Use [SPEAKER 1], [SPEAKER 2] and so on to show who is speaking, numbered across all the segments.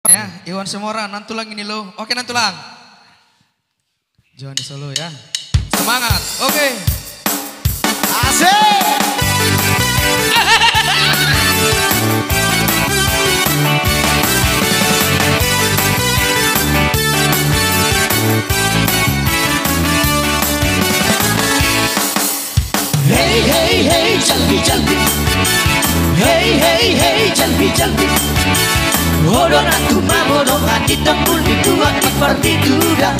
[SPEAKER 1] Ya, Iwan Semora, nantulang ini lo. Oke, nantulang. Johnny Solo ya. Semangat. Oke.
[SPEAKER 2] Asik. Hey hey hey jaldi jaldi. Hey hey hey jaldi jaldi. Orang aku mamodong hati tempul dibuat di partitura.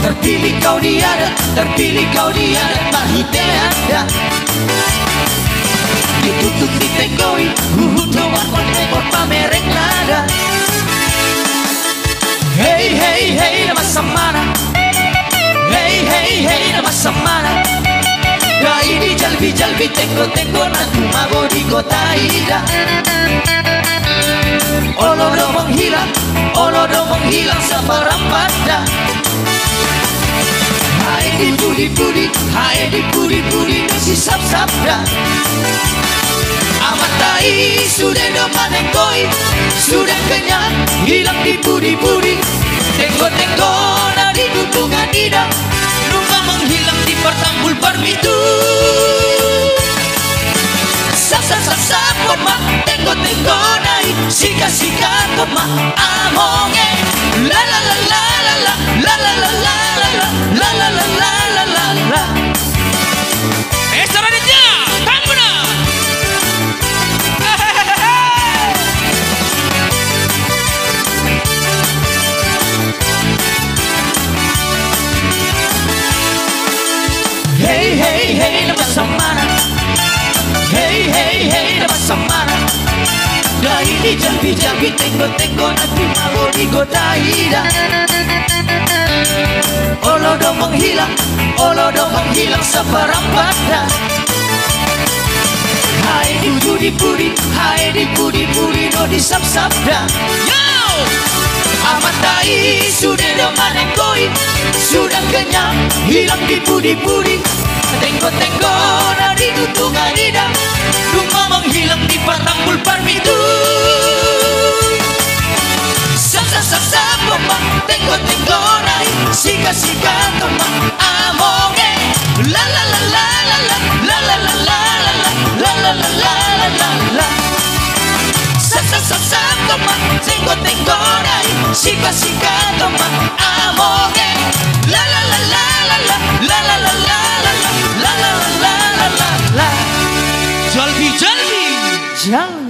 [SPEAKER 2] Terpilih kau tiada, mahite ada. Ditutup ditenggoi, doang konekor pamereng nada. Hey hey hey nama samana. Hey hey hey nama samana. Ini jalbi jalbi tenggo nanti mabo di kota ida. Olodo menghilang sabarang pada. Hai di pudi nasi sab-sabda. Amatai sudah domanengkoi, sudah kenyang hilang di pudi-pudi. Tenggo nadi dukungan ida. Rumah menghilang di pertambul parmitu. Sa koma tenggo nai sika koma amonge la la la la la la la la la la la la la la la.
[SPEAKER 3] Selanjutnya Tambuna.
[SPEAKER 2] Hey hey hey nama samana. Hey hey hey nama samana. Dah ini jalbi tenggo nanti mau di kota ida. Olodo menghilang sebarang pada. Hai di pudi no di sab-sabda. Yo! Amatai sudah domanengkoi, sudah kenyang hilang di pudi-pudi. Tenggo nadi dutungan ida. Rumah menghilang di pertambul parmitu. Sa koma tenggo nai sika koma amonge la la la la la la la la la la la la la la la. Sa koma tenggo nai sika koma amonge la la la la la la la la la la la la la la la la.
[SPEAKER 3] Jalbi.